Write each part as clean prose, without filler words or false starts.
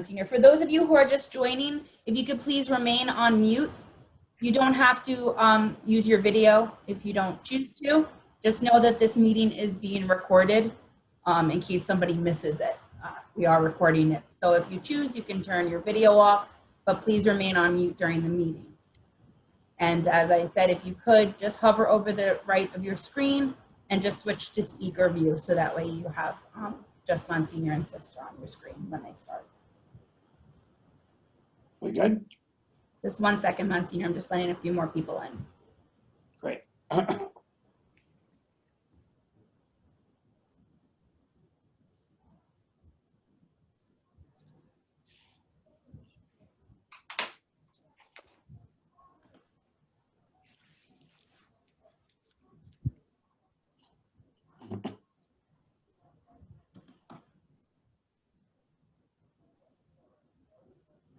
Senior. For those of you who are just joining, if you could please remain on mute. You don't have to use your video if you don't choose to. Just know that this meeting is being recorded in case somebody misses it. We are recording it. So if you choose, you can turn your video off, but please remain on mute during the meeting. And as I said, if you could, just hover over the right of your screen and just switch to speaker view. So that way you have just Monsignor and Sister on your screen when they start. We good? Just 1 second, Monsignor. I'm just letting a few more people in. Great.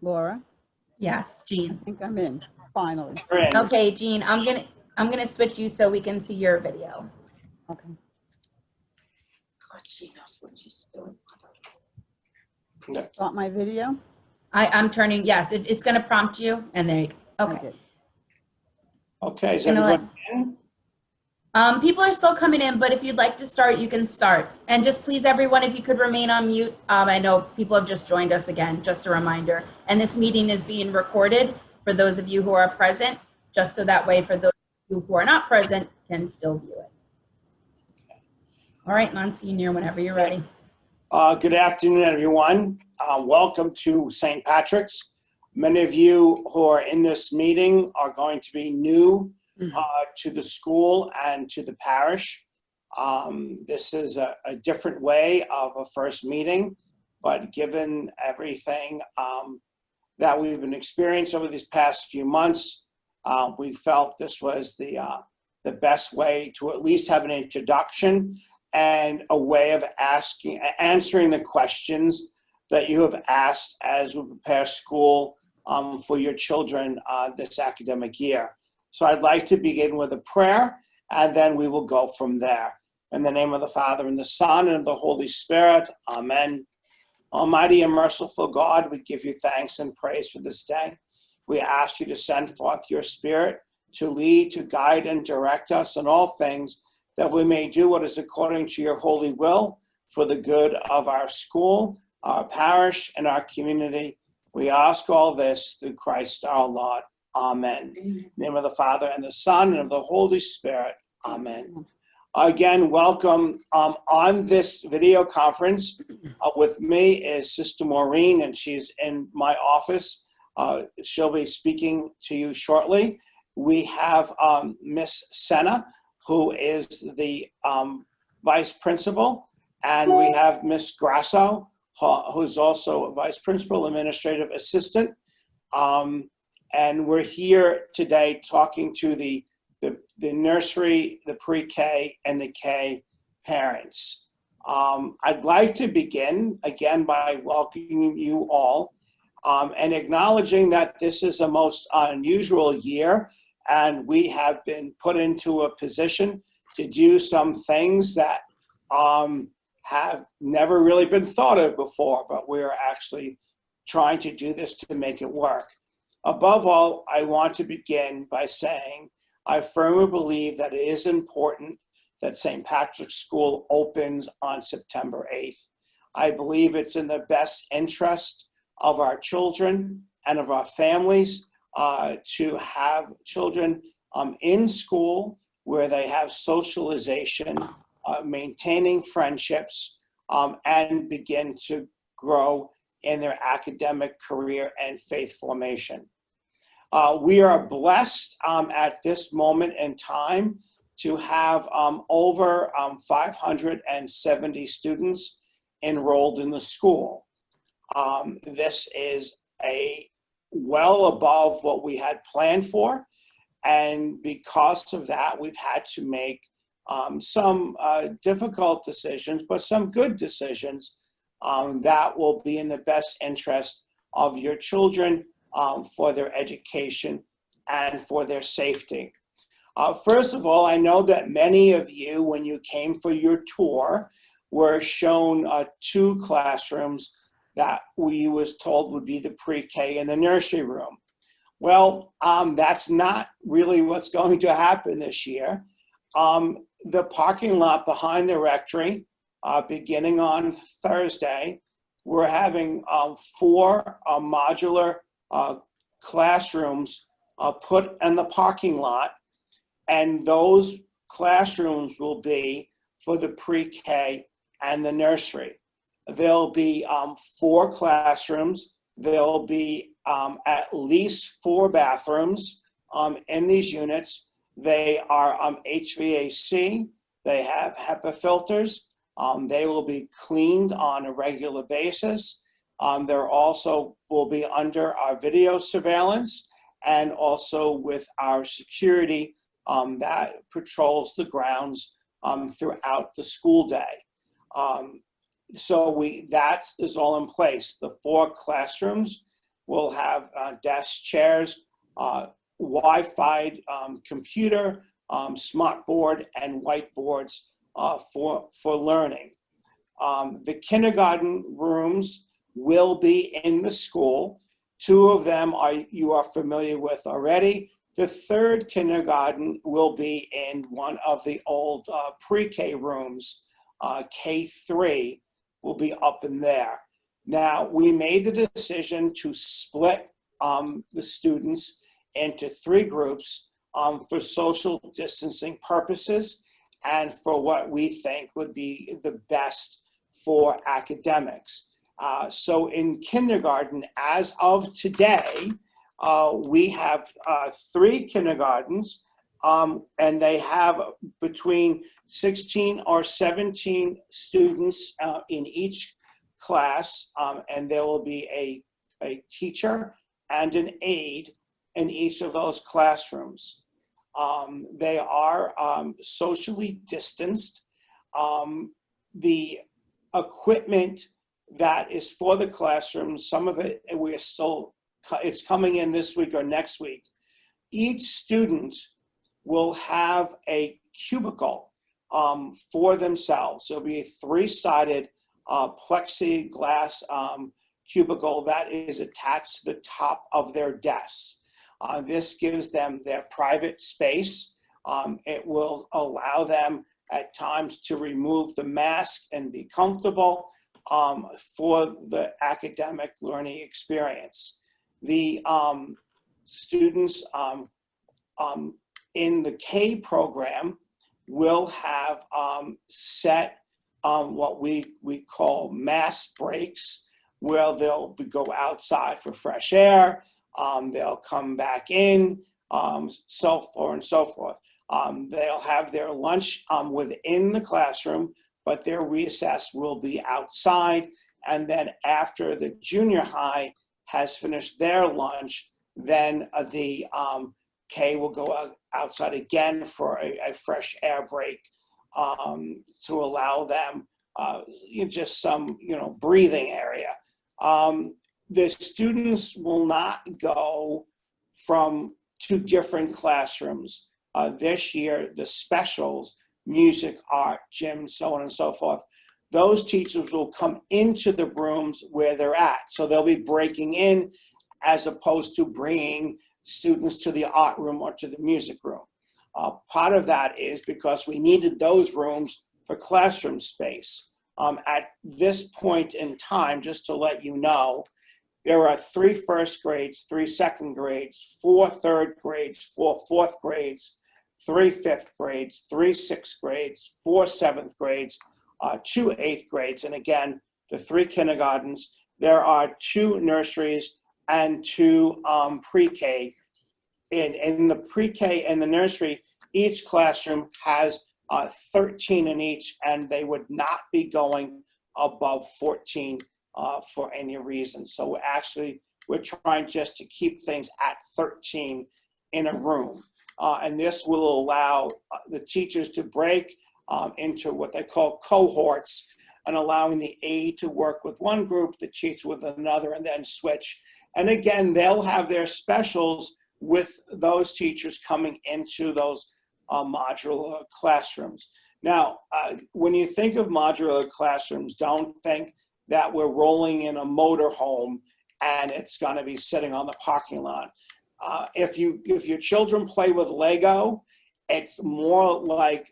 Laura, Yes, Jean. I think I'm in, finally. Okay, Jean, I'm gonna switch you so we can see your video. Okay. God, she knows what she's doing. Start my video? I'm turning, yes, it's gonna prompt you, and there you go. Okay. Okay. Okay, is Gonna everyone in? People are still coming in, but if you'd like to start, you can start. And just please, everyone, if you could remain on mute. I know people have just joined us again, just a reminder. And this meeting is being recorded for those of you who are present, just so that way for those of you who are not present can still view it. All right, Monsignor, whenever you're ready. Good afternoon, everyone. Welcome to St. Patrick's. Many of you who are in this meeting are going to be new to the school and to the parish. This is a different way of a first meeting, but given everything that we've been experiencing over these past few months, we felt this was the best way to at least have an introduction and a way of answering the questions that you have asked as we prepare school for your children this academic year. So I'd like to begin with a prayer, and then we will go from there. In the name of the Father, and the Son, and the Holy Spirit, amen. Almighty and merciful God, we give you thanks and praise for this day. We ask you to send forth your Spirit to lead, to guide, and direct us in all things, that we may do what is according to your holy will for the good of our school, our parish, and our community. We ask all this through Christ our Lord. Amen. In the name of the Father, and the Son, and of the Holy Spirit. Amen. Again, welcome on this video conference. With me is Sister Maureen, and she's in my office. She'll be speaking to you shortly. We have Miss Senna, who is the vice principal, and we have Miss Grasso, who's also a vice principal, administrative assistant. And we're here today talking to the nursery, the pre-K, and the K parents. I'd like to begin again by welcoming you all and acknowledging that this is a most unusual year, and we have been put into a position to do some things that have never really been thought of before, but we're actually trying to do this to make it work. Above all, I want to begin by saying I firmly believe that it is important that St. Patrick's School opens on September 8th. I believe it's in the best interest of our children and of our families to have children in school where they have socialization, maintaining friendships, and begin to grow in their academic career and faith formation. We are blessed at this moment in time to have over 570 students enrolled in the school. This is well above what we had planned for, and because of that, we've had to make some difficult decisions, but some good decisions that will be in the best interest of your children for their education and for their safety. First of all, I know that many of you, when you came for your tour, were shown 2 classrooms that we was told would be the pre-K and the nursery room. Well, that's not really what's going to happen this year. The parking lot behind the rectory, beginning on Thursday, we're having 4 modular classrooms put in the parking lot, and those classrooms will be for the pre-K and the nursery. There'll be 4 classrooms. There'll be at least 4 bathrooms in these units. They are HVAC. They have HEPA filters. They will be cleaned on a regular basis. There also will be under our video surveillance and also with our security that patrols the grounds throughout the school day. So that is all in place. The 4 classrooms will have desk chairs, Wi-Fi computer, smart board, and whiteboards for learning. The kindergarten rooms will be in the school. 2 of them you are familiar with already. The 3rd kindergarten will be in one of the old pre-K rooms. K3 will be up in there. Now, we made the decision to split the students into 3 groups for social distancing purposes and for what we think would be the best for academics. So in kindergarten, as of today, we have 3 kindergartens, and they have between 16 or 17 students in each class, and there will be a teacher and an aide in each of those classrooms. They are socially distanced. The equipment that is for the classroom, some of it it's coming in this week or next week. Each student will have a cubicle for themselves. There'll be a 3-sided plexiglass cubicle that is attached to the top of their desks. This gives them their private space. It will allow them at times to remove the mask and be comfortable for the academic learning experience. The students in the K program will have set what we call mass breaks, where they'll go outside for fresh air, they'll come back in, so forth and so forth. They'll have their lunch within the classroom, but their recess will be outside. And then after the junior high has finished their lunch, then the K will go outside again for a fresh air break to allow them just some breathing area. The students will not go from 2 different classrooms. This year, the specials, music, art, gym, so on and so forth, those teachers will come into the rooms where they're at. So they'll be breaking in as opposed to bringing students to the art room or to the music room. Part of that is because we needed those rooms for classroom space. At this point in time, just to let you know, there are 3 first grades, 3 second grades, 4 third grades, 4 fourth grades, 3 fifth grades, 3 sixth grades, 4 seventh grades, 2 eighth grades, and again, the 3 kindergartens. There are 2 nurseries and 2 pre-K. In the pre-K and the nursery, each classroom has 13 in each, and they would not be going above 14 for any reason. So we're trying just to keep things at 13 in a room. And this will allow the teachers to break into what they call cohorts, and allowing the aide to work with one group, the teacher with another, and then switch. And again, they'll have their specials with those teachers coming into those modular classrooms. Now, when you think of modular classrooms, don't think that we're rolling in a motor home and it's going to be sitting on the parking lot. If your children play with Lego, it's more like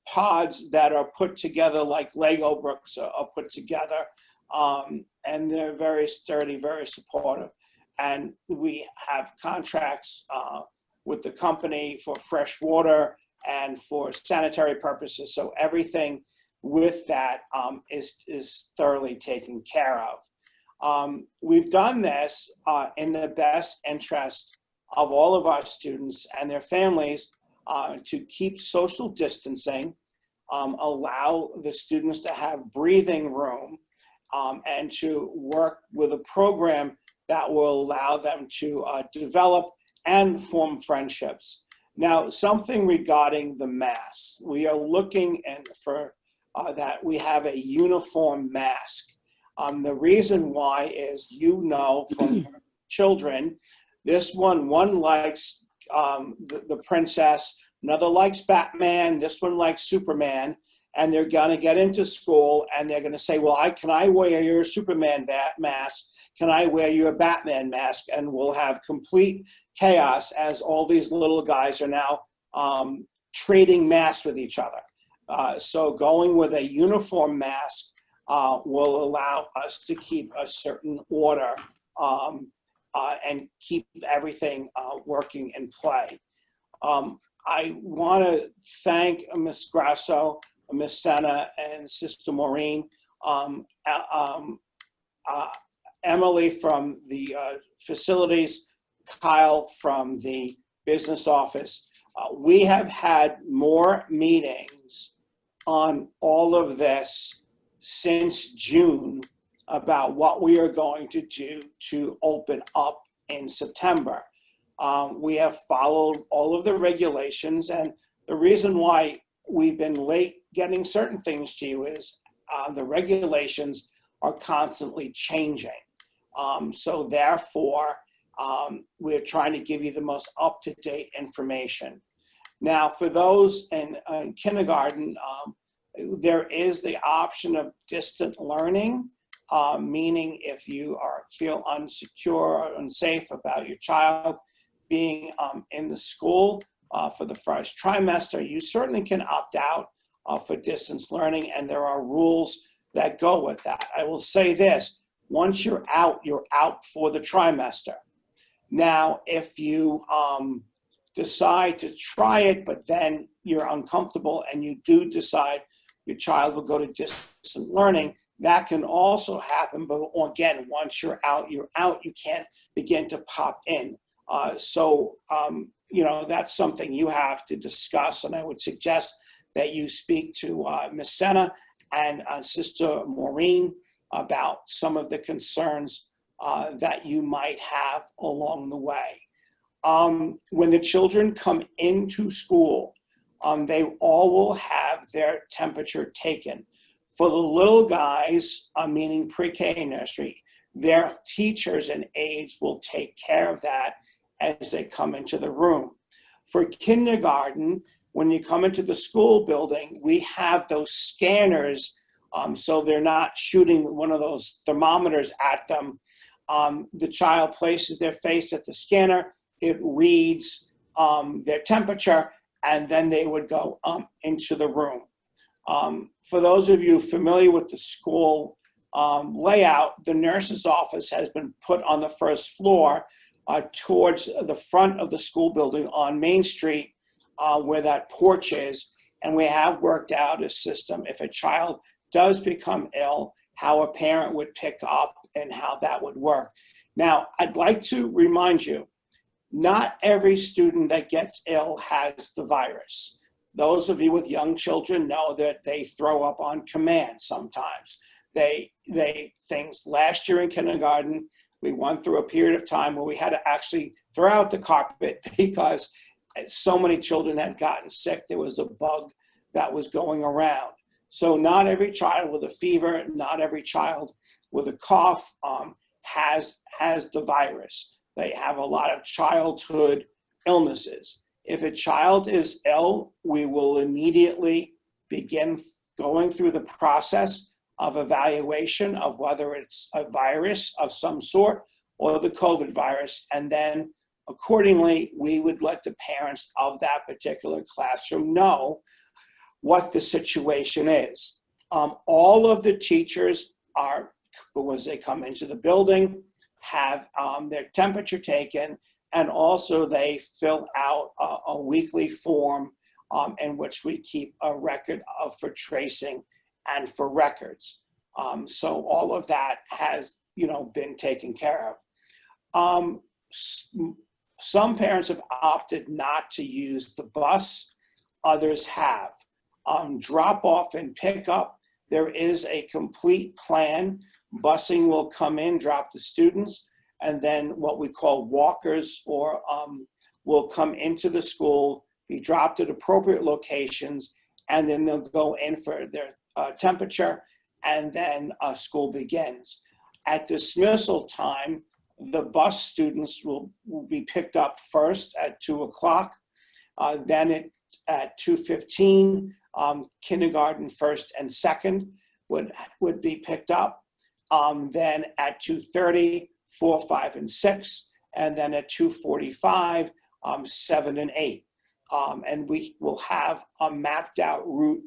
pods that are put together like Lego bricks are put together. And they're very sturdy, very supportive. And we have contracts with the company for fresh water and for sanitary purposes. So everything with that is thoroughly taken care of. We've done this in the best interest of all of our students and their families to keep social distancing, allow the students to have breathing room, and to work with a program that will allow them to develop and form friendships. Now, something regarding the masks. We are looking for that we have a uniform mask. The reason why is, from your children, one likes the princess, another likes Batman, this one likes Superman, and they're gonna get into school and they're gonna say, well, can I wear your Superman mask? Can I wear your Batman mask? And we'll have complete chaos as all these little guys are now trading masks with each other. So going with a uniform mask will allow us to keep a certain order and keep everything working in play. I want to thank Ms. Grasso, Ms. Senna, and Sister Maureen, Emily from the facilities, Kyle from the business office. We have had more meetings on all of this since June about what we are going to do to open up in September. We have followed all of the regulations, and the reason why we've been late getting certain things to you is the regulations are constantly changing. So therefore, we're trying to give you the most up-to-date information. Now, for those in kindergarten, there is the option of distant learning, meaning if you feel insecure or unsafe about your child being in the school for the first trimester, you certainly can opt out for distance learning, and there are rules that go with that. I will say this, once you're out for the trimester. Now, if you decide to try it, but then you're uncomfortable and you do decide your child will go to distant learning, that can also happen. But again, once you're out, you can't begin to pop in. So that's something you have to discuss, and I would suggest that you speak to Ms. Senna and Sister Maureen about some of the concerns that you might have along the way. When the children come into school, they all will have their temperature taken. For the little guys, meaning pre-K and nursery, their teachers and aides will take care of that as they come into the room. For kindergarten, when you come into the school building, we have those scanners, so they're not shooting one of those thermometers at them. The child places their face at the scanner, it reads their temperature, and then they would go into the room. For those of you familiar with the school layout, the nurse's office has been put on the first floor towards the front of the school building on Main Street, where that porch is, and we have worked out a system if a child does become ill, how a parent would pick up and how that would work. Now, I'd like to remind you, not every student that gets ill has the virus. Those of you with young children know that they throw up on command sometimes. Things last year in kindergarten, we went through a period of time where we had to actually throw out the carpet because so many children had gotten sick. There was a bug that was going around. So not every child with a fever, not every child with a cough has the virus. They have a lot of childhood illnesses. If a child is ill, we will immediately begin going through the process of evaluation of whether it's a virus of some sort or the COVID virus. And then accordingly, we would let the parents of that particular classroom know what the situation is. All of the teachers are, as they come into the building, have their temperature taken, and also they fill out a weekly form in which we keep a record of for tracing and for records. So all of that has, been taken care of. Some parents have opted not to use the bus. Others have. Drop off and pick up, there is a complete plan. Busing will come in, drop the students, and then what we call walkers will come into the school, be dropped at appropriate locations, and then they'll go in for their temperature, and then school begins. At dismissal time, the bus students will be picked up first at 2 o'clock, then at 2:15, kindergarten first and second would be picked up. Then at 2:30, 4, 5, and 6, and then at 2:45, 7 and 8. And we will have a mapped out route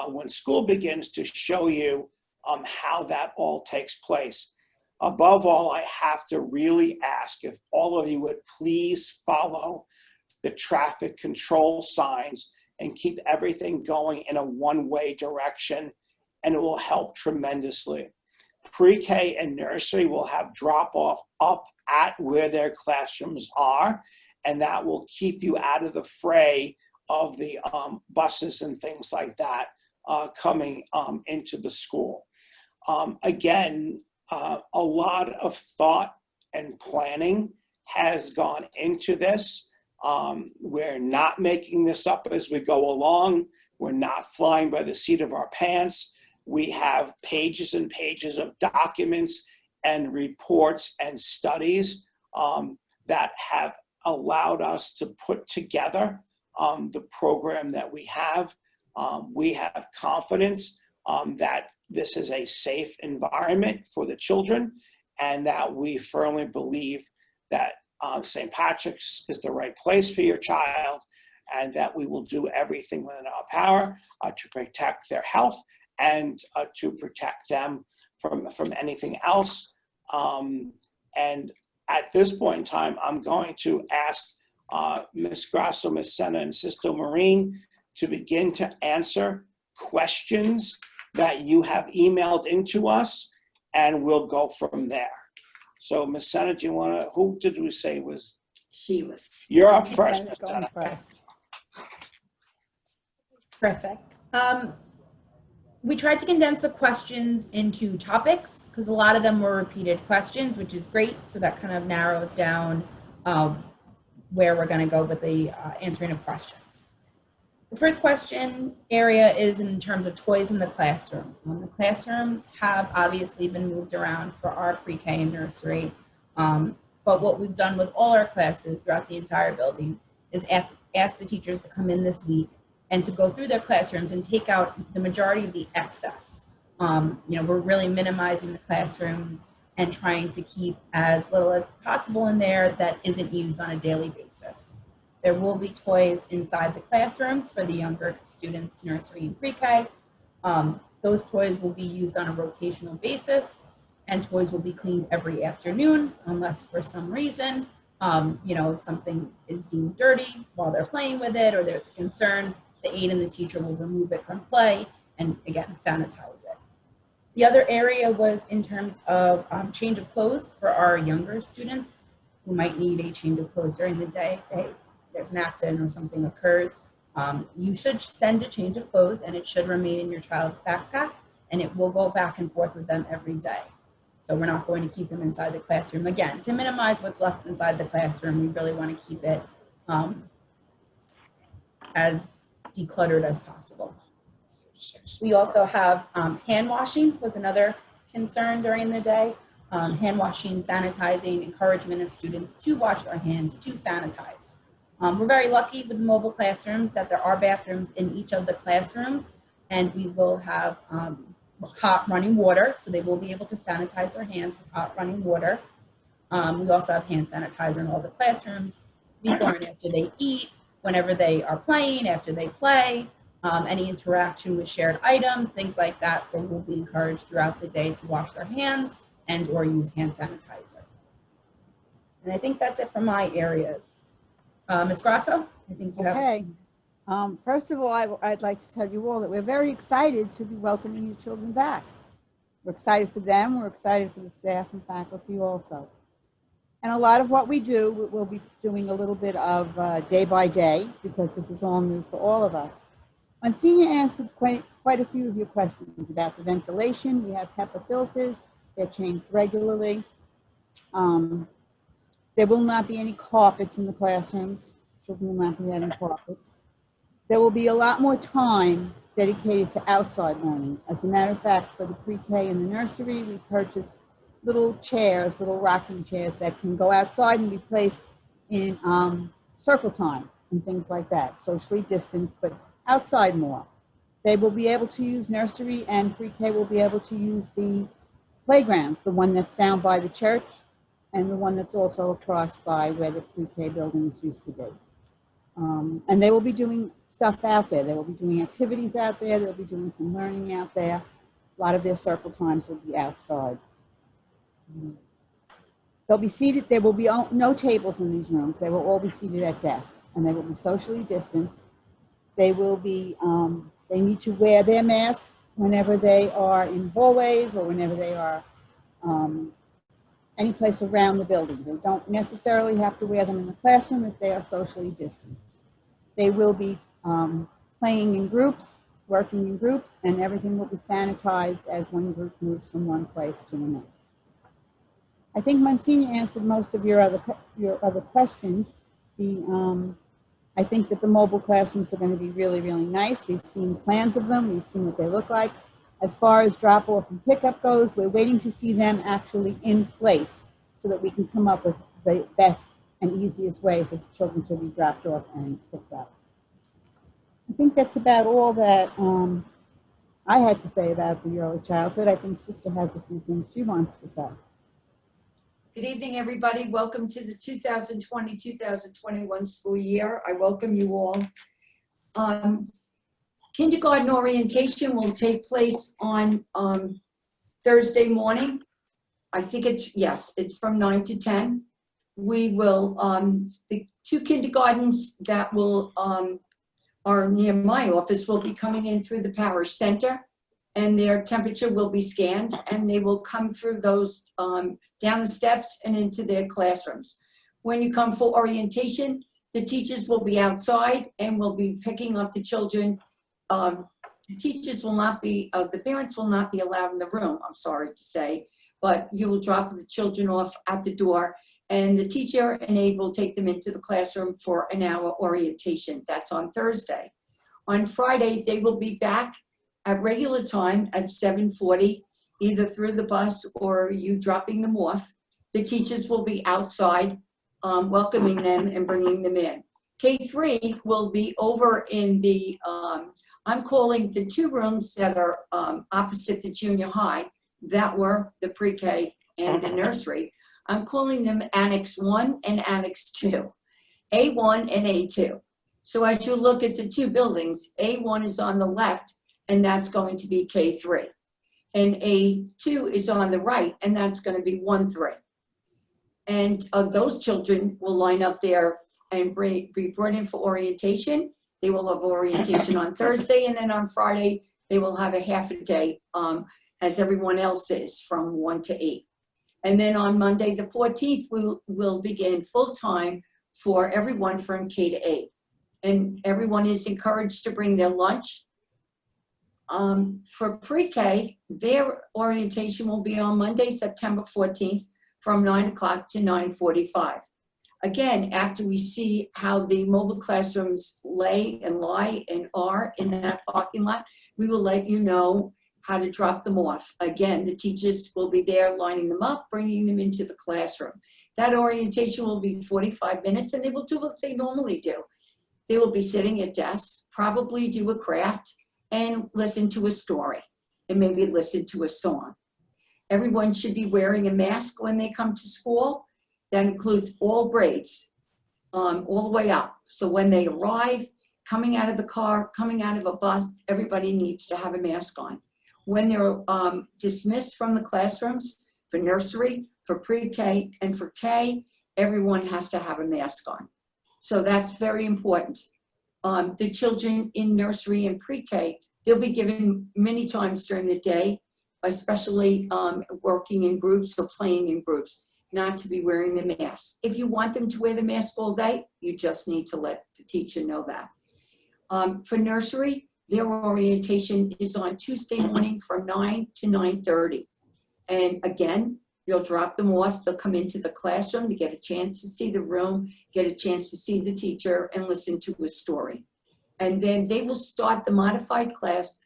when school begins to show you how that all takes place. Above all, I have to really ask if all of you would please follow the traffic control signs and keep everything going in a one-way direction, and it will help tremendously. Pre-K and nursery will have drop-off up at where their classrooms are, and that will keep you out of the fray of the buses and things like that coming into the school. Again, a lot of thought and planning has gone into this. We're not making this up as we go along. We're not flying by the seat of our pants. We have pages and pages of documents and reports and studies that have allowed us to put together the program that we have. We have confidence that this is a safe environment for the children, and that we firmly believe that St. Patrick's is the right place for your child, and that we will do everything within our power to protect their health and to protect them from anything else. And at this point in time, I'm going to ask Ms. Grasso, Ms. Senna, and Sisto Marine to begin to answer questions that you have emailed into us, and we'll go from there. So Ms. Senna, do you want to, who did we say was? She was. You're up first, Senna's Ms. going Senna. first. Perfect. We tried to condense the questions into topics because a lot of them were repeated questions, which is great. So that kind of narrows down where we're going to go with the answering of questions. The first question area is in terms of toys in the classroom. The classrooms have obviously been moved around for our pre-K and nursery, but what we've done with all our classes throughout the entire building is ask the teachers to come in this week and to go through their classrooms and take out the majority of the excess. We're really minimizing the classrooms and trying to keep as little as possible in there that isn't used on a daily basis. There will be toys inside the classrooms for the younger students, nursery and pre-K. Those toys will be used on a rotational basis, and toys will be cleaned every afternoon unless for some reason, if something is deemed dirty while they're playing with it or there's a concern, the aide and the teacher will remove it from play and, again, sanitize it. The other area was in terms of change of clothes for our younger students who might need a change of clothes during the day. There's an accident or something occurs. You should send a change of clothes, and it should remain in your child's backpack, and it will go back and forth with them every day. So we're not going to keep them inside the classroom. Again, to minimize what's left inside the classroom, we really want to keep it as decluttered as possible. We also have hand washing was another concern during the day. Hand washing, sanitizing, encouragement of students to wash their hands, to sanitize. We're very lucky with mobile classrooms that there are bathrooms in each of the classrooms, and we will have hot running water, so they will be able to sanitize their hands with hot running water. We also have hand sanitizer in all the classrooms before and after they eat, whenever they are playing, after they play, any interaction with shared items, things like that. They will be encouraged throughout the day to wash their hands and or use hand sanitizer. And I think that's it for my areas. Ms. Grasso, I think you have. Okay. First of all, I'd like to tell you all that we're very excited to be welcoming your children back. We're excited for them. We're excited for the staff and faculty also. And a lot of what we do, we'll be doing a little bit of day by day because this is all new for all of us. Monsignor answered quite a few of your questions about the ventilation. We have HEPA filters. They're changed regularly. There will not be any carpets in the classrooms. Children will not be having carpets. There will be a lot more time dedicated to outside learning. As a matter of fact, for the pre-K and the nursery, we purchased little chairs, little rocking chairs that can go outside and be placed in circle time and things like that, socially distanced, but outside more. They will be able to use nursery, and pre-K will be able to use the playgrounds, the one that's down by the church and the one that's also across by where the pre-K buildings used to be. And they will be doing stuff out there. They will be doing activities out there. They'll be doing some learning out there. A lot of their circle times will be outside. They'll be seated. There will be no tables in these rooms. They will all be seated at desks, and they will be socially distanced. They will be, they need to wear their masks whenever they are in hallways or whenever they are any place around the building. They don't necessarily have to wear them in the classroom if they are socially distanced. They will be playing in groups, working in groups, and everything will be sanitized as one group moves from one place to the next. I think Monsignor answered most of your other questions. I think that the mobile classrooms are going to be really, really nice. We've seen plans of them. We've seen what they look like. As far as drop-off and pickup goes, we're waiting to see them actually in place so that we can come up with the best and easiest way for children to be dropped off and picked up. I think that's about all that I had to say about the early childhood. I think Sister has a few things she wants to say. Good evening, everybody. Welcome to the 2020-2021 school year. I welcome you all. Kindergarten orientation will take place on Thursday morning. I think it's from 9 to 10. We will, the two kindergartens that will are near my office will be coming in through the parish center, and their temperature will be scanned, and they will come through those down the steps and into their classrooms. When you come for orientation, the teachers will be outside and will be picking up the children. The teachers will not be, the parents will not be allowed in the room, I'm sorry to say, but you will drop the children off at the door, and the teacher and aide will take them into the classroom for an hour orientation. That's on Thursday. On Friday, they will be back at regular time at 7:40, either through the bus or you dropping them off. The teachers will be outside welcoming them and bringing them in. K3 will be over in the, I'm calling the two rooms that are opposite the junior high, that were the pre-K and the nursery. I'm calling them Annex 1 and Annex 2, A1 and A2. So as you look at the two buildings, A1 is on the left, and that's going to be K3. And A2 is on the right, and that's going to be 1-3. And those children will line up there and be brought in for orientation. They will have orientation on Thursday, and then on Friday, they will have a half a day, as everyone else is, from 1 to 8. And then on Monday, the 14th, we'll begin full-time for everyone from K to 8. And everyone is encouraged to bring their lunch. For pre-K, their orientation will be on Monday, September 14th from 9 o'clock to 9:45. Again, after we see how the mobile classrooms lay and lie and are in that parking lot, we will let you know how to drop them off. Again, the teachers will be there lining them up, bringing them into the classroom. That orientation will be 45 minutes, and they will do what they normally do. They will be sitting at desks, probably do a craft, and listen to a story. and maybe listen to a song. Everyone should be wearing a mask when they come to school. That includes all grades, all the way up. So when they arrive, coming out of the car, coming out of a bus, everybody needs to have a mask on. When they're dismissed from the classrooms, for nursery, for pre-K, and for K, everyone has to have a mask on. So that's very important. The children in nursery and pre-K, they'll be given many times during the day, especially working in groups or playing in groups, not to be wearing the mask. If you want them to wear the mask all day, you just need to let the teacher know that. For nursery, their orientation is on Tuesday morning from 9 to 9:30. And again, you'll drop them off, they'll come into the classroom to get a chance to see the room, get a chance to see the teacher and listen to a story. And then they will start the modified class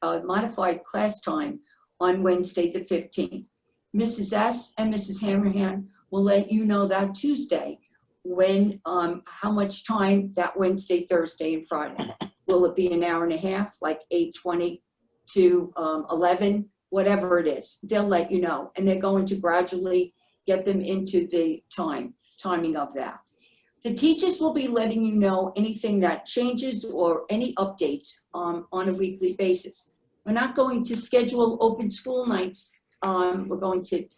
time on Wednesday the 15th. Mrs. S and Mrs. Hammerhand will let you know that Tuesday when, how much time that Wednesday, Thursday, and Friday. Will it be an hour and a half, like 8:20 to 11, whatever it is, they'll let you know. And they're going to gradually get them into the timing of that. The teachers will be letting you know anything that changes or any updates on a weekly basis. We're not going to schedule open school nights. We're going to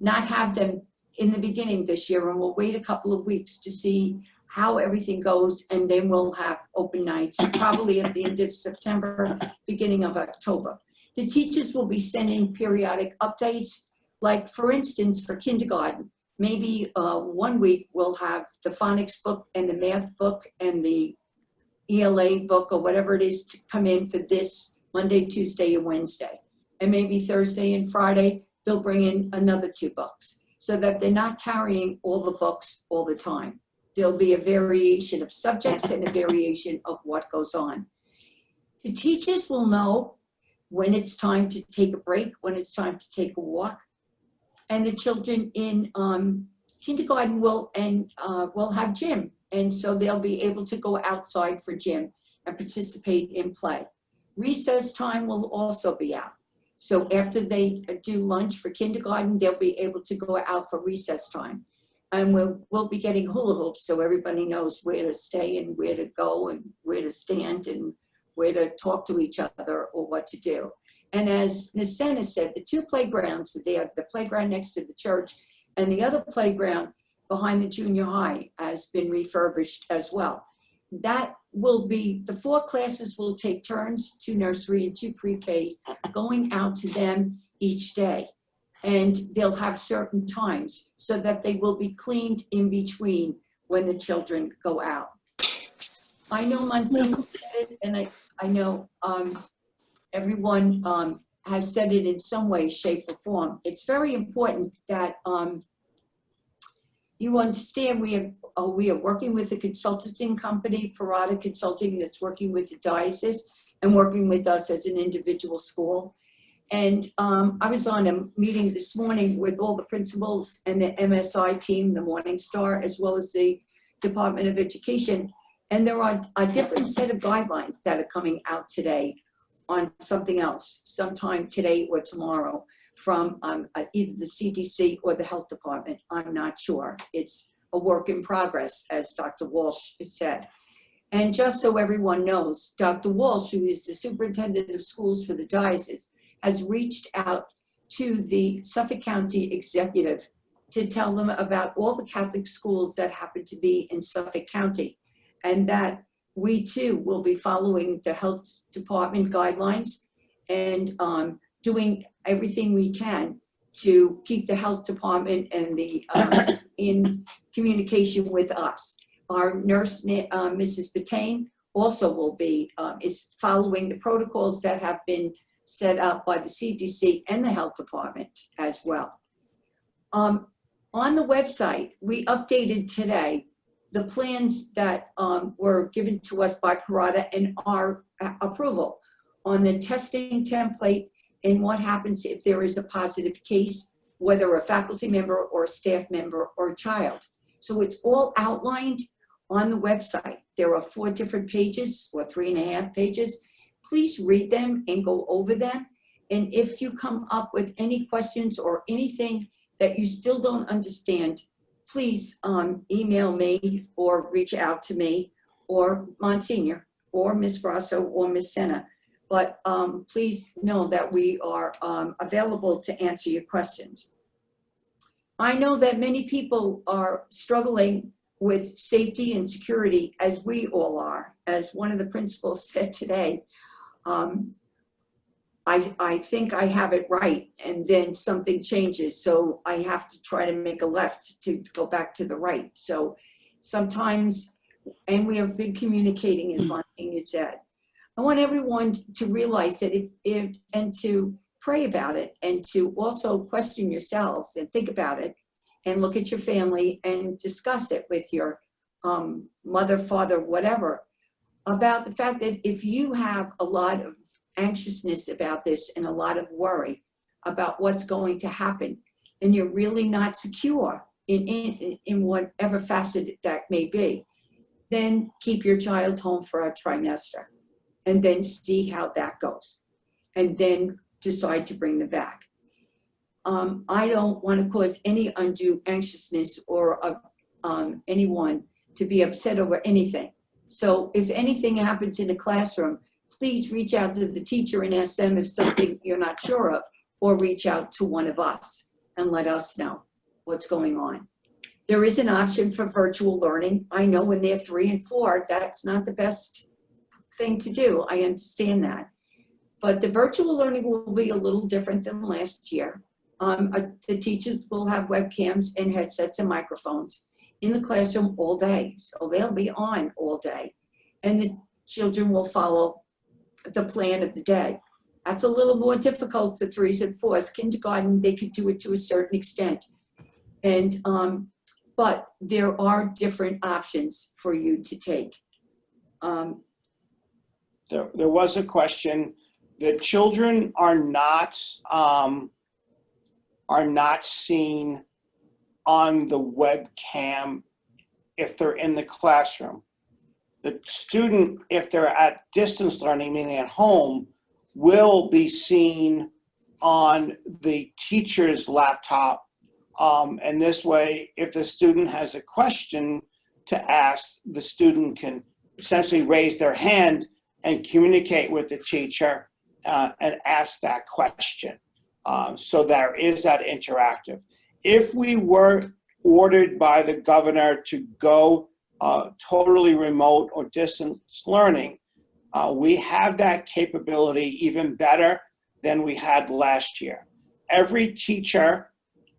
not have them in the beginning this year, and we'll wait a couple of weeks to see how everything goes, and then we'll have open nights probably at the end of September, beginning of October. The teachers will be sending periodic updates, like for instance, for kindergarten, maybe 1 week we'll have the phonics book and the math book and the ELA book or whatever it is to come in for this Monday, Tuesday, and Wednesday. And maybe Thursday and Friday, they'll bring in another 2 books so that they're not carrying all the books all the time. There'll be a variation of subjects and a variation of what goes on. The teachers will know when it's time to take a break, when it's time to take a walk. And the children in kindergarten will have gym. And so they'll be able to go outside for gym and participate in play. Recess time will also be out. So after they do lunch for kindergarten, they'll be able to go out for recess time. And we'll be getting hula hoops so everybody knows where to stay and where to go and where to stand and where to talk to each other or what to do. And as Ms. Senna said, the 2 playgrounds, they have the playground next to the church and the other playground behind the junior high has been refurbished as well. That will be, the 4 classes will take turns, 2 nursery and 2 pre-Ks, going out to them each day. And they'll have certain times so that they will be cleaned in between when the children go out. I know Monsignor said it, and I know everyone has said it in some way, shape, or form. It's very important that you understand we are working with a consulting company, Parada Consulting, that's working with the diocese and working with us as an individual school. And I was on a meeting this morning with all the principals and the MSI team, the Morning Star, as well as the Department of Education. And there are a different set of guidelines that are coming out today on something else, sometime today or tomorrow, from either the CDC or the Health Department. I'm not sure. It's a work in progress, as Dr. Walsh said. And just so everyone knows, Dr. Walsh, who is the superintendent of schools for the diocese, has reached out to the Suffolk County executive to tell them about all the Catholic schools that happen to be in Suffolk County, and that we too will be following the health department guidelines and doing everything we can to keep the health department and the in communication with us. Our nurse, Mrs. Batain, also will be is following the protocols that have been set up by the CDC and the health department as well. On the website, we updated today the plans that were given to us by Parada and our approval on the testing template and what happens if there is a positive case, whether a faculty member or a staff member or a child. So it's all outlined on the website. There are 4 different pages or 3.5 pages please read them and go over them. And if you come up with any questions or anything that you still don't understand, please email me or reach out to me or Monsignor or Ms. Grasso or Ms. Senna. But please know that we are available to answer your questions. I know that many people are struggling with safety and security, as we all are. As one of the principals said today, I think I have it right, and then something changes, so I have to try to make a left to go back to the right. So sometimes, and we have been communicating, as Monsignor said. I want everyone to realize that and to pray about it, and to also question yourselves and think about it, and look at your family and discuss it with your mother, father, whatever, about the fact that if you have a lot of anxiousness about this and a lot of worry about what's going to happen, and you're really not secure in whatever facet that may be, then keep your child home for a trimester and then see how that goes, and then decide to bring them back. I don't want to cause any undue anxiousness or anyone to be upset over anything. So if anything happens in the classroom, please reach out to the teacher and ask them if something you're not sure of, or reach out to one of us and let us know what's going on. There is an option for virtual learning. I know when they're 3 and 4, that's not the best thing to do. I understand that. But the virtual learning will be a little different than last year. The teachers will have webcams and headsets and microphones in the classroom all day. So they'll be on all day. And the children will follow the plan of the day. That's a little more difficult for 3s and 4s. Kindergarten, they could do it to a certain extent. And, but there are different options for you to take. There was a question. The children are not seen on the webcam if they're in the classroom. The student, if they're at distance learning, meaning at home, will be seen on the teacher's laptop. And this way, if the student has a question to ask, the student can essentially raise their hand and communicate with the teacher and ask that question. So there is that interactive. If we were ordered by the governor to go totally remote or distance learning, we have that capability even better than we had last year. Every teacher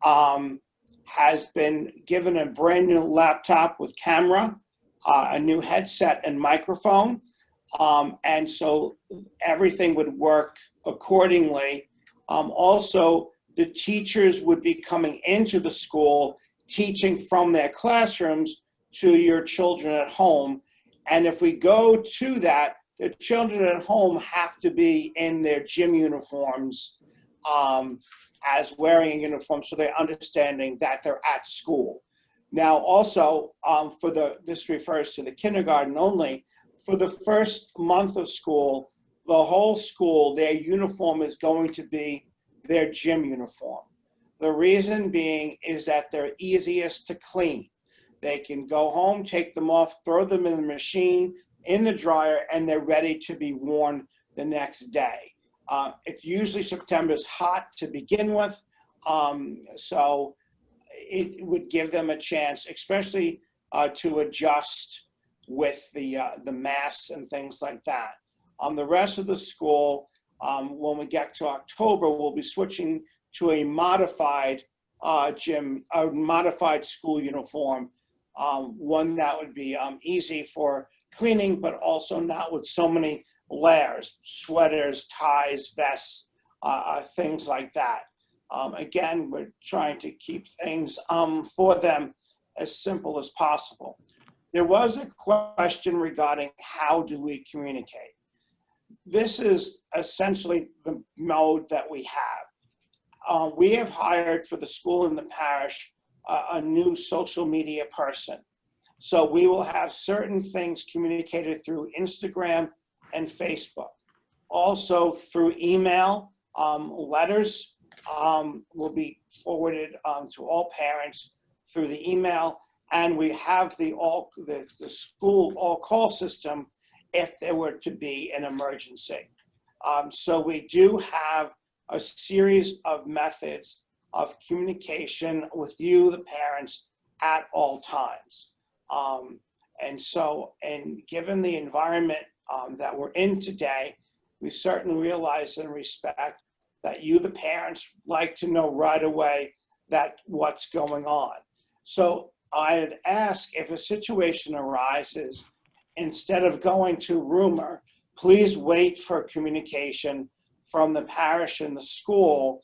has been given a brand new laptop with camera, a new headset and microphone, and so everything would work accordingly. Also, the teachers would be coming into the school, teaching from their classrooms to your children at home. And if we go to that, the children at home have to be in their gym uniforms as wearing a uniform, so they're understanding that they're at school. Now also, this refers to the kindergarten only, for the first month of school, the whole school, their uniform is going to be their gym uniform. The reason being is that they're easiest to clean. They can go home, take them off, throw them in the machine, in the dryer, and they're ready to be worn the next day. It's usually September's hot to begin with, so it would give them a chance, especially to adjust with the masks and things like that. The rest of the school, when we get to October, we'll be switching to a modified modified school uniform, one that would be easy for cleaning, but also not with so many layers, sweaters, ties, vests, things like that. Again, we're trying to keep things for them as simple as possible. There was a question regarding how do we communicate. This is essentially the mode that we have. We have hired for the school and the parish a new social media person. So we will have certain things communicated through Instagram and Facebook. also through email. Letters will be forwarded to all parents through the email, and we have the school all-call system if there were to be an emergency. So we do have a series of methods of communication with you, the parents, at all times. And given the environment that we're in today, we certainly realize and respect that you, the parents, like to know right away that what's going on. So I'd ask, if a situation arises, instead of going to rumor, please wait for communication from the parish and the school,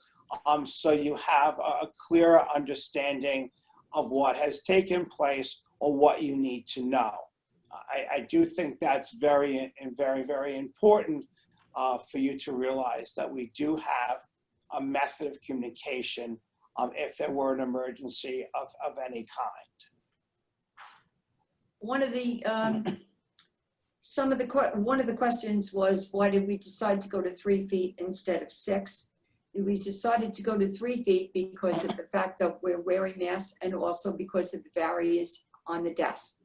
so you have a clearer understanding of what has taken place or what you need to know. I do think that's very, very important for you to realize that we do have a method of communication if there were an emergency of any kind. One of the one of the questions was, why did we decide to go to 3 feet instead of 6? We decided to go to 3 feet because of the fact that we're wearing masks, and also because of the barriers on the desk,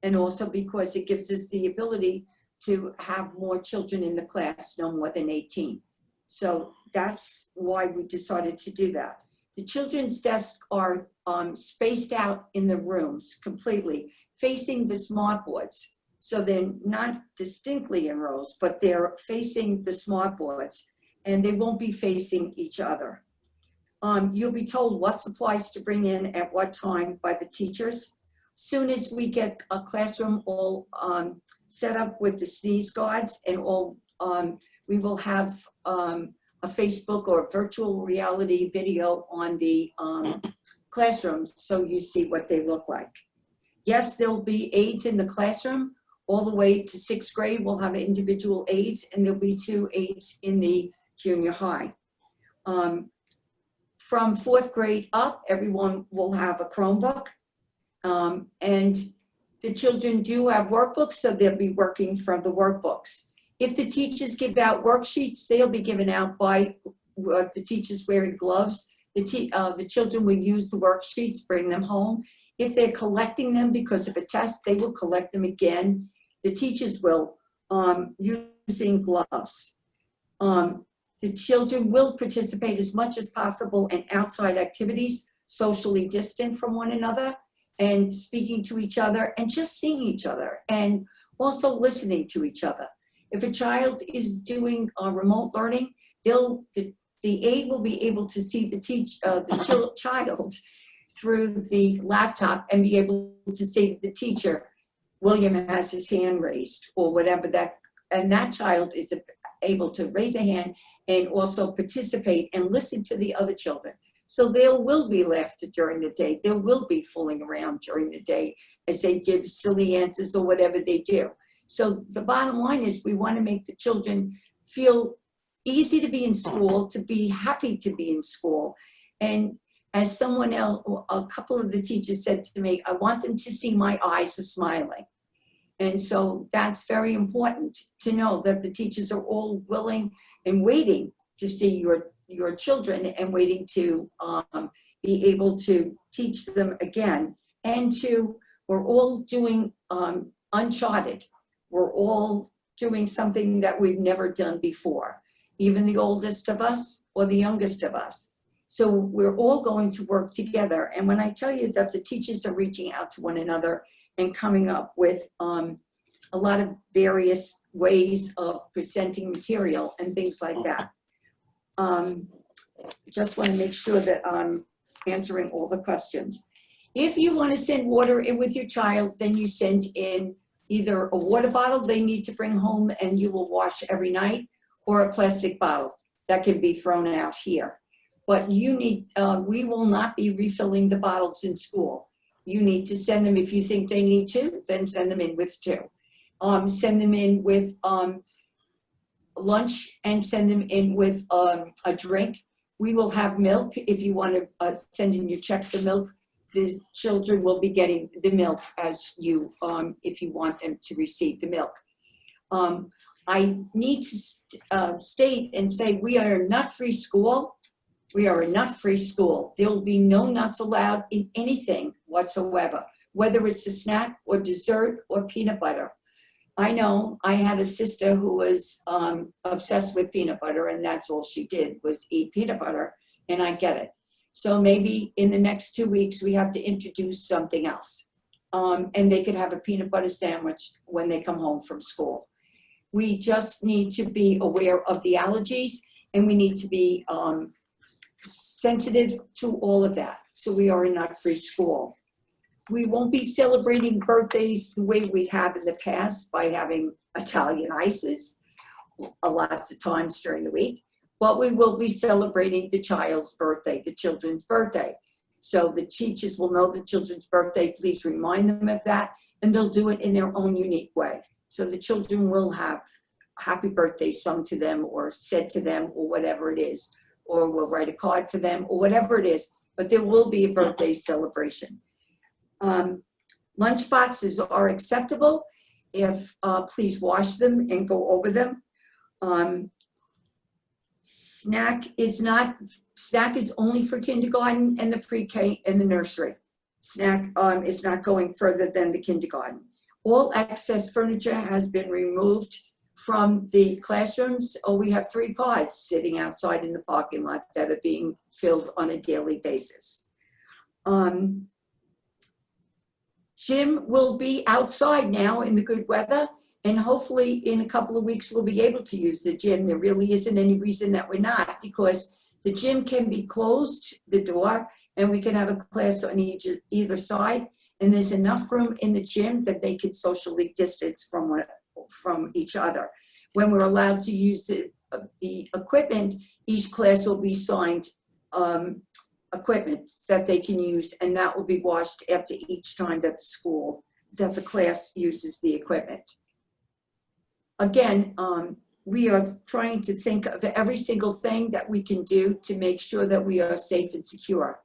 and also because it gives us the ability to have more children in the class, no more than 18. So that's why we decided to do that. The children's desks are spaced out in the rooms completely, facing the smart boards. So they're not distinctly in rows, but they're facing the smart boards, and they won't be facing each other. You'll be told what supplies to bring in at what time by the teachers. Soon as we get a classroom all set up with the sneeze guards and all, we will have a Facebook or virtual reality video on the classrooms, so you see what they look like. Yes, there'll be aides in the classroom. All the way to 6th grade, we'll have individual aides, and there'll be 2 aides in the junior high. From 4th grade up, everyone will have a Chromebook. And the children do have workbooks, so they'll be working from the workbooks. If the teachers give out worksheets, they'll be given out by the teachers wearing gloves. The children will use the worksheets, bring them home. If they're collecting them because of a test, they will collect them again. The teachers will, using gloves. The children will participate as much as possible in outside activities, socially distant from one another, and speaking to each other, and just seeing each other, and also listening to each other. If a child is doing remote learning, the aide will be able to see the child through the laptop and be able to say to the teacher, William has his hand raised, or whatever that, and that child is able to raise a hand and also participate and listen to the other children. So there will be laughter during the day. There will be fooling around during the day as they give silly answers or whatever they do. So the bottom line is, we want to make the children feel easy to be in school, to be happy to be in school. And as someone else, a couple of the teachers said to me, I want them to see my eyes are smiling. And so that's very important to know, that the teachers are all willing and waiting to see your children, and waiting to be able to teach them again. And we're all doing uncharted. We're all doing something that we've never done before, even the oldest of us or the youngest of us. So we're all going to work together. And when I tell you that the teachers are reaching out to one another and coming up with a lot of various ways of presenting material and things like that. Just want to make sure that I'm answering all the questions. If you want to send water in with your child, then you send in either a water bottle they need to bring home and you will wash every night, or a plastic bottle that can be thrown out here. But you need, we will not be refilling the bottles in school. You need to send them, if you think they need to, then send them in with 2. Send them in with lunch, and send them in with a drink. We will have milk. If you want to send in your check for milk, the children will be getting the milk as you, if you want them to receive the milk. I need to state and say, we are a nut-free school. We are a nut-free school. There will be no nuts allowed in anything whatsoever, whether it's a snack or dessert or peanut butter. I know I had a sister who was obsessed with peanut butter, and that's all she did was eat peanut butter, and I get it. So maybe in the next 2 weeks, we have to introduce something else. And they could have a peanut butter sandwich when they come home from school. We just need to be aware of the allergies, and we need to be sensitive to all of that. So we are a nut-free school. We won't be celebrating birthdays the way we have in the past by having Italian ices lots of times during the week, but we will be celebrating the child's birthday, the children's birthday. So the teachers will know the children's birthday. Please remind them of that, and they'll do it in their own unique way. So the children will have happy birthday sung to them or said to them or whatever it is, or we'll write a card for them or whatever it is, but there will be a birthday celebration. Lunch boxes are acceptable if please wash them and go over them. Snack is only for kindergarten and the pre-K and the nursery. Snack is not going further than the kindergarten. All excess furniture has been removed from the classrooms. We have 3 pods sitting outside in the parking lot that are being filled on a daily basis. Gym will be outside now in the good weather, and hopefully in a couple of weeks we'll be able to use the gym. There really isn't any reason that we're not, because the gym can be closed, the door, and we can have a class on either side, and there's enough room in the gym that they can socially distance from each other. When we're allowed to use the equipment, each class will be signed equipment that they can use, and that will be washed after each time that the class uses the equipment. Again, we are trying to think of every single thing that we can do to make sure that we are safe and secure.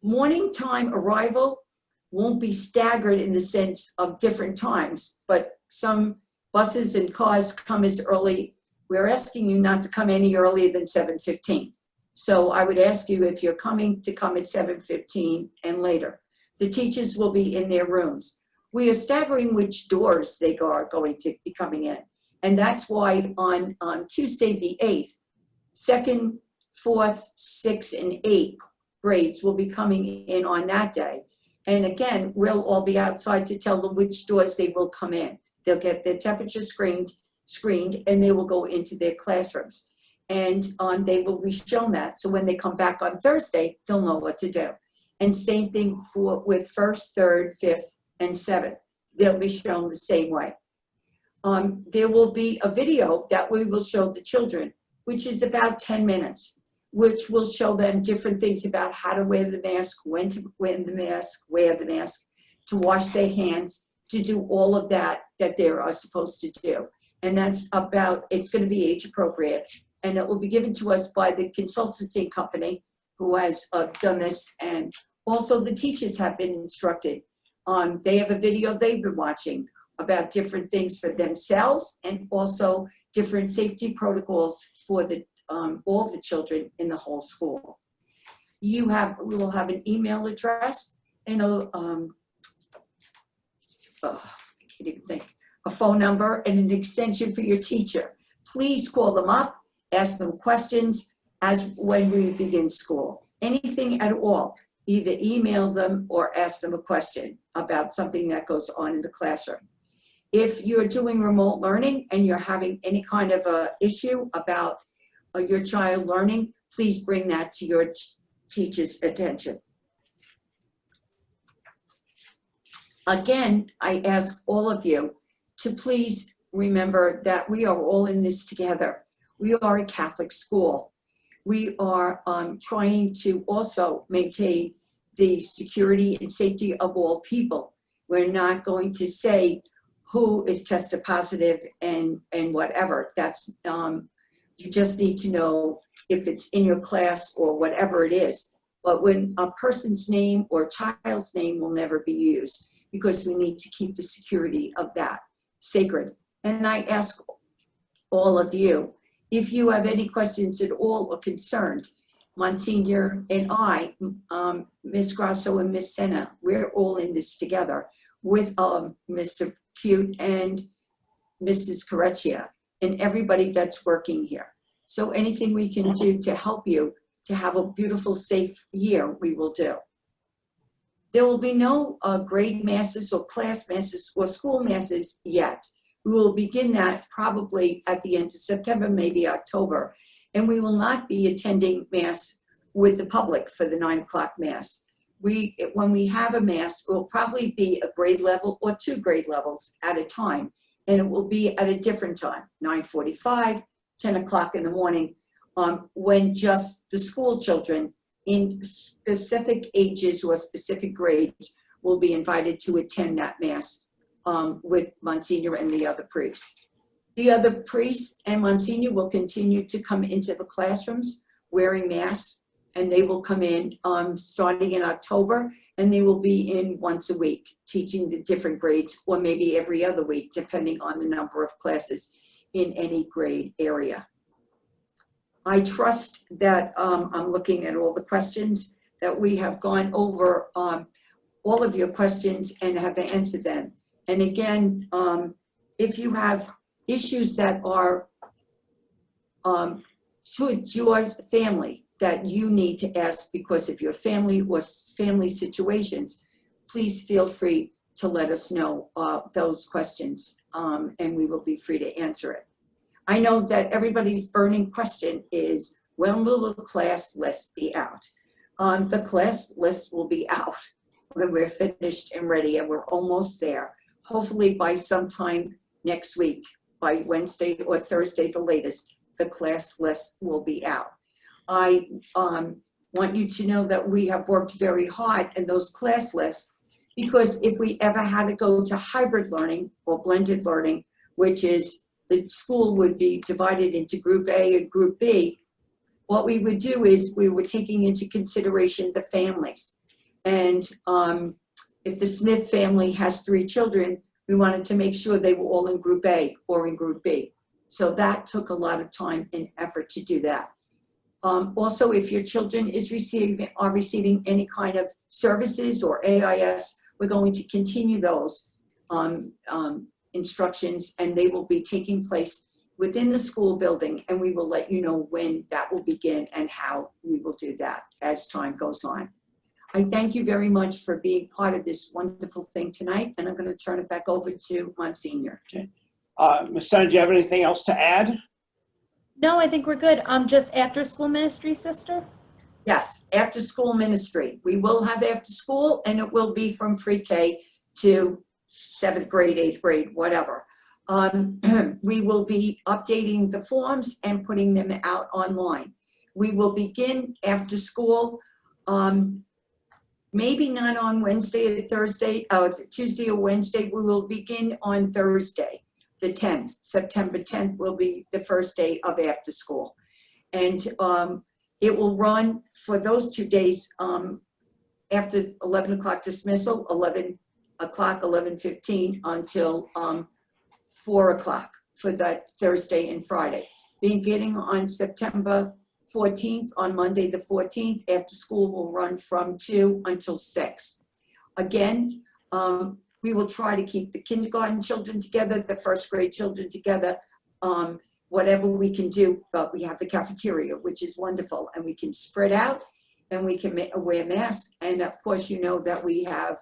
Morning time arrival won't be staggered in the sense of different times, but some buses and cars come as early. We're asking you not to come any earlier than 7:15. So I would ask you, if you're coming, to come at 7:15 and later. The teachers will be in their rooms. We are staggering which doors they are going to be coming in. And that's why on Tuesday the 8th, 2nd, 4th, 6th, and 8th grades will be coming in on that day. And again, we'll all be outside to tell them which doors they will come in. They'll get their temperature screened, and they will go into their classrooms. And they will be shown that. So when they come back on Thursday, they'll know what to do. And same thing with 1st, 3rd, 5th, and 7th. They'll be shown the same way. There will be a video that we will show the children, which is about 10 minutes, which will show them different things about how to wear the mask, when to wear the mask, to wash their hands, to do all of that they are supposed to do. And that's it's going to be age appropriate. And it will be given to us by the consulting company who has done this. And also the teachers have been instructed. They have a video they've been watching about different things for themselves, and also different safety protocols for all the children in the whole school. We will have an email address and I can't even think, a phone number and an extension for your teacher. Please call them up, ask them questions when we begin school. Anything at all, either email them or ask them a question about something that goes on in the classroom. If you're doing remote learning and you're having any kind of a issue about your child learning, please bring that to your teacher's attention. Again, I ask all of you to please remember that we are all in this together. We are a Catholic school. We are trying to also maintain the security and safety of all people. We're not going to say who is tested positive and whatever. That's you just need to know if it's in your class or whatever it is. But when a person's name or child's name will never be used, because we need to keep the security of that sacred. And I ask all of you, if you have any questions at all or concerns, Monsignor and I, Ms. Grasso and Ms. Senna, we're all in this together with Mr. Cute and Mrs. Correccia and everybody that's working here. So anything we can do to help you to have a beautiful, safe year, we will do. There will be no grade masses or class masses or school masses yet. We will begin that probably at the end of September, maybe October. And we will not be attending Mass with the public for the 9 o'clock Mass. When we have a Mass, it will probably be a grade level or 2 grade levels at a time. And it will be at a different time, 9:45, 10 o'clock in the morning, when just the school children in specific ages or specific grades will be invited to attend that Mass with Monsignor and the other priests. The other priests and Monsignor will continue to come into the classrooms wearing masks, and they will come in starting in October, and they will be in once a week teaching the different grades, or maybe every other week, depending on the number of classes in any grade area. I trust that I'm looking at all the questions that we have gone over, all of your questions and have answered them. And again, if you have issues that are to your family that you need to ask because of your family or family situations, please feel free to let us know those questions, and we will be free to answer it. I know that everybody's burning question is, when will the class list be out? The class list will be out when we're finished and ready, and we're almost there. Hopefully by sometime next week, by Wednesday or Thursday, the latest, the class list will be out. I want you to know that we have worked very hard in those class lists, because if we ever had to go to hybrid learning or blended learning, which is the school would be divided into group A and group B, what we would do is we were taking into consideration the families. And if the Smith family has 3 children, we wanted to make sure they were all in group A or in group B. So that took a lot of time and effort to do that. Also, if your children are receiving any kind of services or AIS, we're going to continue those instructions, and they will be taking place within the school building, and we will let you know when that will begin and how we will do that as time goes on. I thank you very much for being part of this wonderful thing tonight, and I'm going to turn it back over to Monsignor. Okay. Ms. Senna, do you have anything else to add? No, I think we're good. Just after school ministry, sister? Yes, after school ministry. We will have after school, and it will be from pre-K to 7th grade, 8th grade, whatever. We will be updating the forms and putting them out online. We will begin after school, maybe not on Wednesday or Thursday, Tuesday or Wednesday. We will begin on Thursday, the 10th. September 10th will be the first day of after school. And it will run for those 2 days after 11 o'clock dismissal, 11 o'clock, 11:15 until 4 o'clock for that Thursday and Friday. Beginning on September 14th, on Monday the 14th, after school will run from 2 until 6. Again, we will try to keep the kindergarten children together, the 1st grade children together, whatever we can do, but we have the cafeteria, which is wonderful, and we can spread out and we can wear masks. And of course, you know that we have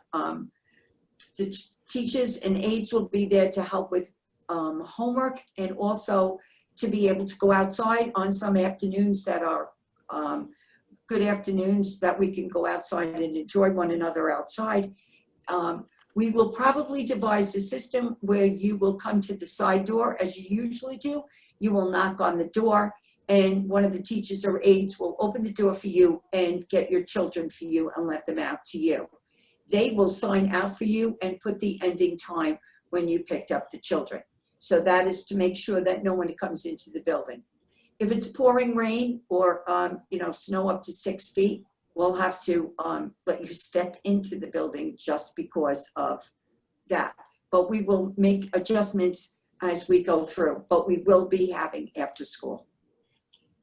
the teachers and aides will be there to help with homework, and also to be able to go outside on some afternoons that are good afternoons that we can go outside and enjoy one another outside. We will probably devise a system where you will come to the side door as you usually do. You will knock on the door, and one of the teachers or aides will open the door for you and get your children for you and let them out to you. They will sign out for you and put the ending time when you picked up the children. So that is to make sure that no one comes into the building. If it's pouring rain or snow up to 6 feet, we'll have to let you step into the building just because of that. But we will make adjustments as we go through, but we will be having after school.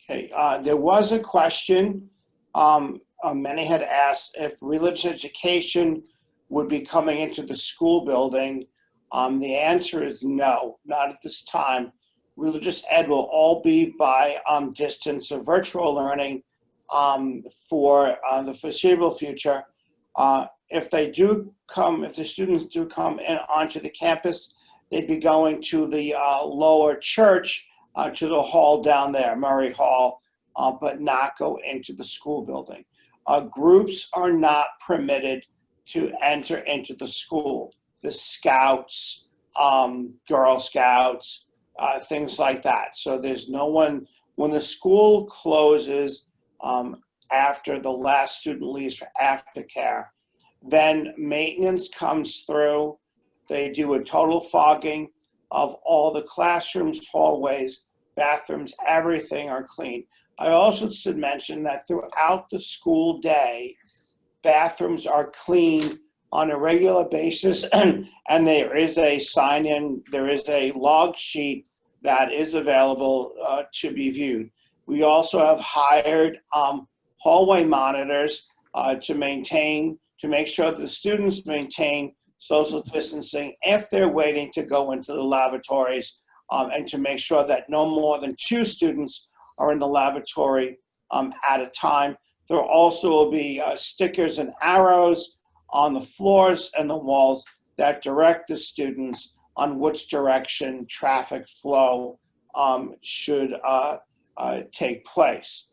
Okay, there was a question, many had asked if religious education would be coming into the school building. The answer is no, not at this time. Religious ed will all be by distance or virtual learning for the foreseeable future. If the students do come in onto the campus, they'd be going to the lower church, to the hall down there, Murray Hall, but not go into the school building. Groups are not permitted to enter into the school. The Scouts, Girl Scouts, things like that. So there's no one, when the school closes after the last student leaves for aftercare, then maintenance comes through. They do a total fogging of all the classrooms, hallways, bathrooms, everything are clean. I also should mention that throughout the school day, bathrooms are cleaned on a regular basis, and there is a sign-in, there is a log sheet that is available to be viewed. We also have hired hallway monitors to make sure that the students maintain social distancing if they're waiting to go into the lavatories, and to make sure that no more than 2 students are in the lavatory at a time. There also will be stickers and arrows on the floors and the walls that direct the students on which direction traffic flow should take place.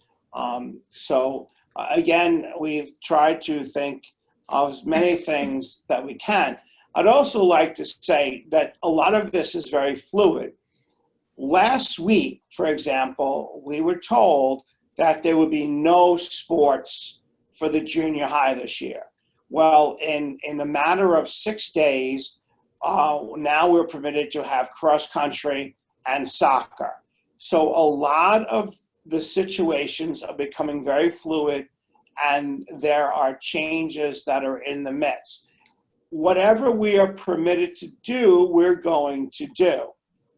So again, we've tried to think of as many things that we can. I'd also like to say that a lot of this is very fluid. Last week, for example, we were told that there would be no sports for the junior high this year. Well, in a matter of 6 days, now we're permitted to have cross country and soccer. So a lot of the situations are becoming very fluid, and there are changes that are in the midst. Whatever we are permitted to do, we're going to do.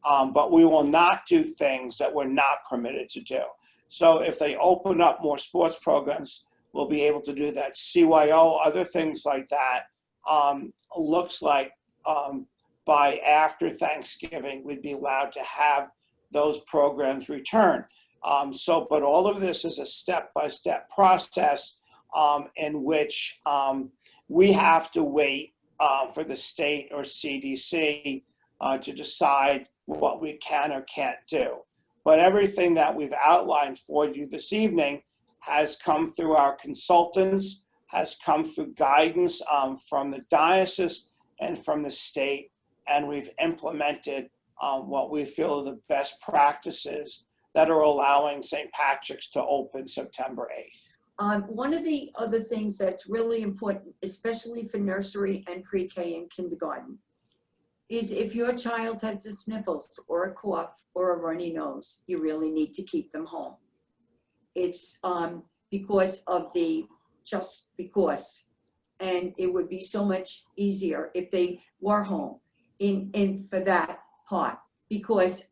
But we will not do things that we're not permitted to do. So if they open up more sports programs, we'll be able to do that. CYO, other things like that, looks like by after Thanksgiving, we'd be allowed to have those programs return. But all of this is a step-by-step process in which we have to wait for the state or CDC to decide what we can or can't do. But everything that we've outlined for you this evening has come through our consultants, has come through guidance from the diocese and from the state, and we've implemented what we feel are the best practices that are allowing St. Patrick's to open September 8th. One of the other things that's really important, especially for nursery and pre-K and kindergarten, is if your child has the sniffles or a cough or a runny nose, you really need to keep them home. It's because of just because. And it would be so much easier if they were home in for that part, because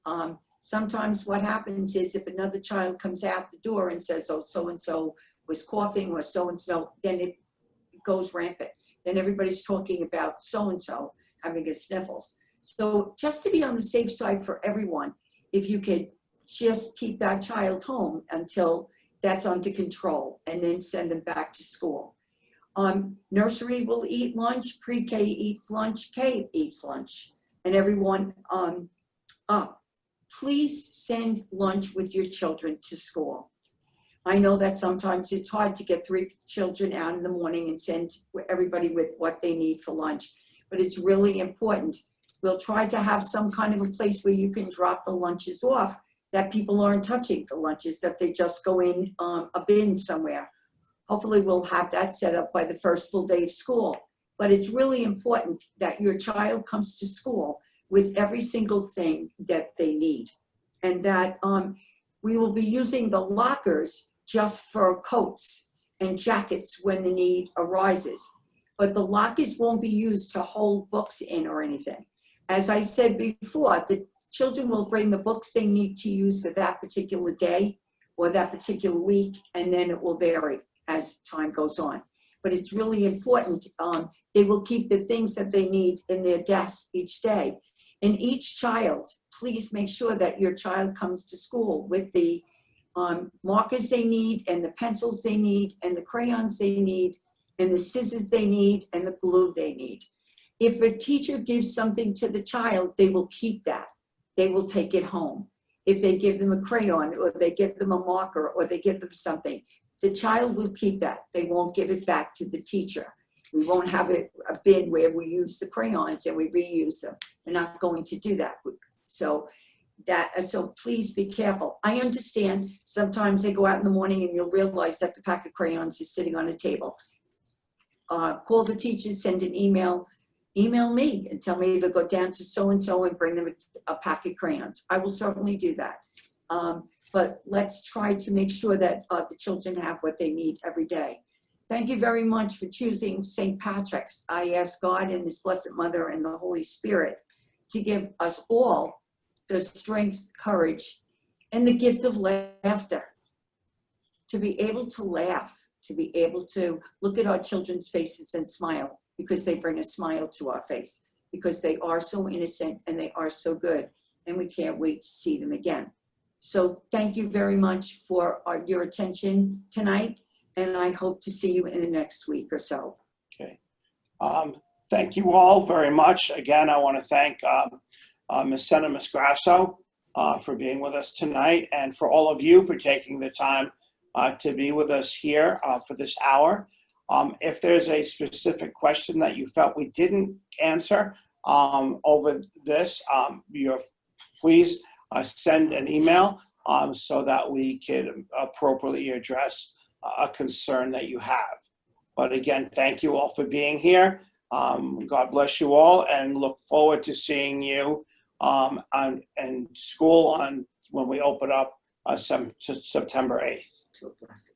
sometimes what happens is if another child comes out the door and says, oh, so-and-so was coughing or so-and-so, then it goes rampant. Then everybody's talking about so-and-so having a sniffles. So just to be on the safe side for everyone, if you could just keep that child home until that's under control and then send them back to school. Nursery will eat lunch, pre-K eats lunch, K eats lunch, and everyone please send lunch with your children to school. I know that sometimes it's hard to get 3 children out in the morning and send everybody with what they need for lunch, but it's really important. We'll try to have some kind of a place where you can drop the lunches off, that people aren't touching the lunches, that they just go in a bin somewhere. Hopefully we'll have that set up by the first full day of school. But it's really important that your child comes to school with every single thing that they need. And that we will be using the lockers just for coats and jackets when the need arises. But the lockers won't be used to hold books in or anything. As I said before, the children will bring the books they need to use for that particular day or that particular week, and then it will vary as time goes on. But it's really important. They will keep the things that they need in their desks each day. And each child, please make sure that your child comes to school with the markers they need, and the pencils they need, and the crayons they need, and the scissors they need, and the glue they need. If a teacher gives something to the child, they will keep that. They will take it home. If they give them a crayon, or they give them a marker, or they give them something, the child will keep that. They won't give it back to the teacher. We won't have a bin where we use the crayons and we reuse them. We're not going to do that. So please be careful. I understand sometimes they go out in the morning and you'll realize that the pack of crayons is sitting on a table. Call the teachers, send an email me and tell me to go down to so-and-so and bring them a pack of crayons. I will certainly do that. But let's try to make sure that the children have what they need every day. Thank you very much for choosing St. Patrick's. I ask God and His Blessed Mother and the Holy Spirit to give us all the strength, courage, and the gift of laughter. To be able to laugh, to be able to look at our children's faces and smile, because they bring a smile to our face, because they are so innocent and they are so good, and we can't wait to see them again. So thank you very much for your attention tonight, and I hope to see you in the next week or so. Okay. Thank you all very much. Again, I want to thank Ms. Senna Masgrasso for being with us tonight, and for all of you for taking the time to be with us here for this hour. If there's a specific question that you felt we didn't answer over this, please send an email so that we can appropriately address a concern that you have. But again, thank you all for being here. God bless you all, and look forward to seeing you in school when we open up September 8th. To a blessing.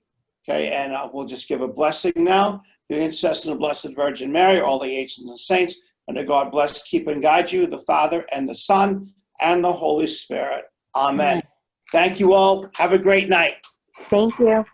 Okay, and we'll just give a blessing now. The intercession of the Blessed Virgin Mary, all the angels and saints, and God bless, keep and guide you, the Father and the Son and the Holy Spirit. Amen. Thank you all. Have a great night. Thank you.